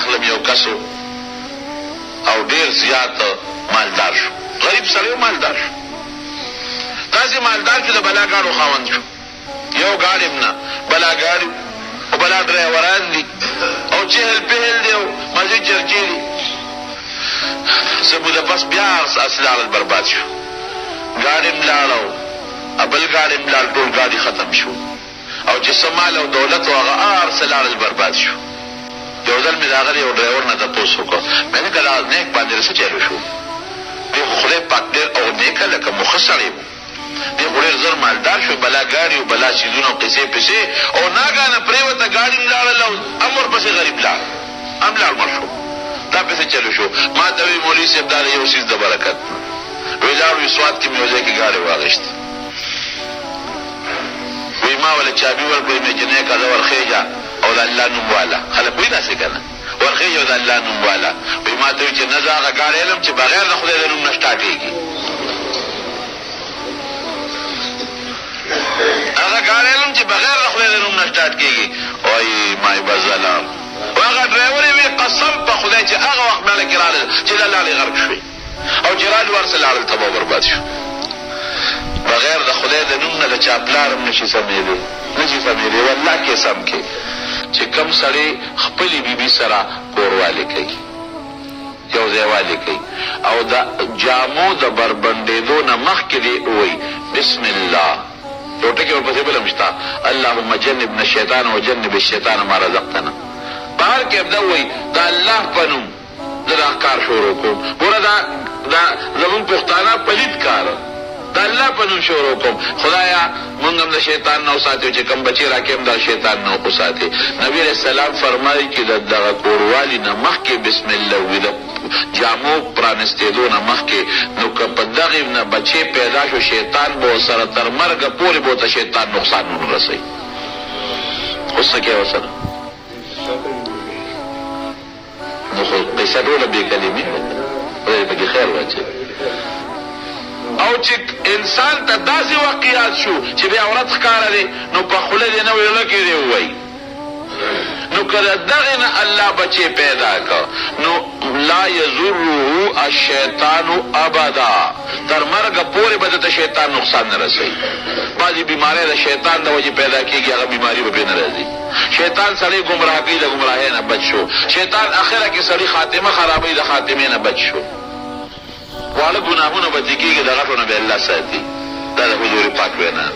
اخلم you کسو او ډیر زیات مالدار شو، غریب سړی مالدار شو، داسې مالدار چې د بلاګانو خاوند شو، یو ګاډی نه بلا ګاډي او بلا ډرایوران دي او چهل پهل دی او مزید جرګې دي. زموږ پس بیا اصل برباد شو، ګاډي ملاړ او بل ګاډي ملاړ، ټول ګاډي ختم شو او چې سمال او دولت او هغه ارسلال برباد شو. یو ځل مې د هغه یو ډرایور نه تپوس وکړ، مې نه کله نیک باندې څه چلو شو، دی خدای پاک ډېر او نیکه لکه مخه سړی و، دی خو ډېر زر مالدار شو، بلا ګاډي او بلا سیزونه او قصې پسې او ناګانه پرېوته ګاډي ملاړله او هم ورپسې غریب لاړ، هم لاړ مړ شو. دا پسې چلو شو. ما ته وایي مولوي صاحب دا د یو څیز د برکت وی لاړو سوات کې مې یو ځای کې ګاډی واخېسته، وی ما وله چابي ورکړې مې چې نیکه زه ورخېږه او د الله نوم واله، خلک وایي داسې که نه ورخېږه او د الله نوم واله. وی ما ته وایي چې نه زه هغه ګاډی علم چې بغیر د خدای د نوم نه سټارټېږي، هغه ګاډی علم چې بغیر د خدای د نوم نه سټارټ کېږي. وایي مای بزلام هغه ډرایور یې وایي قسم په خدای چې هغه وخت ماله کې راغلل چې د لاړې غرق شوې او چې رالې ورسه لاړل تباه برباد شو. بغیر د خدای د نوم نه د چا پلار هم نشي سمېدی، نشي سمېدی. والله کې سم کې چې کم سړی خپلې بیبي سره کوروالی کوي، یو ځایوالی کوي او د جامو د بربنډېدو نه مخکې دې ووایي بسم الله، یو ټکي ورپسې بل هم شته، اللهم جنبنا الشیطان وجنب الشیطان ما رزقتنا. بهر کې همدا ووایي د الله په نوم زه دا کار شروع کوم. ګوره دا زمونږ پښتانه پلید کار د الله په نوم شروع کوم. خدایا مونږ هم د شیطان نه وساتو، چې کوم بچی راکې هم د شیطان نه وساتې. نبي علیه السلام فرمایي چې د دغه کوروالي نه مخکې بسم الله وي، د جامو پرانستېدو نه مخکې، نو که په دغې نه بچی پیدا شو شیطان به ورسره تر مرګه پورې به ورته شیطان نقصان ونه رسوي. اوس څه کوې ورسره؟ نو خو قصه ټوله بې کلمې ده، خدای پکې خیر واچوي. او چې انسان ته داسې واقعات شو چې بیا عورت ښکاره دی نو په خوله دې نه ویله کې دې ووایي، نو که د دغې نه الله بچې پیدا که نو لا یضره الشیطان ابدا، تر مرګه پورې به دته شیطان نقصان نه رسوي. بعضې بیماری د شیطان د وجې پیدا کېږي، هغه بیماري به پرې نه راځي. شیطان سړی ګمراه کوي، د ګمراهۍ نه بچ شو. شیطان اخره کې سړی خاتمه خرابوي، د خاتمې نه بچ شو. واړه ګناهونه به دې کېږي، د غټو نه به الله ساتي. دا د حضور پاک وینا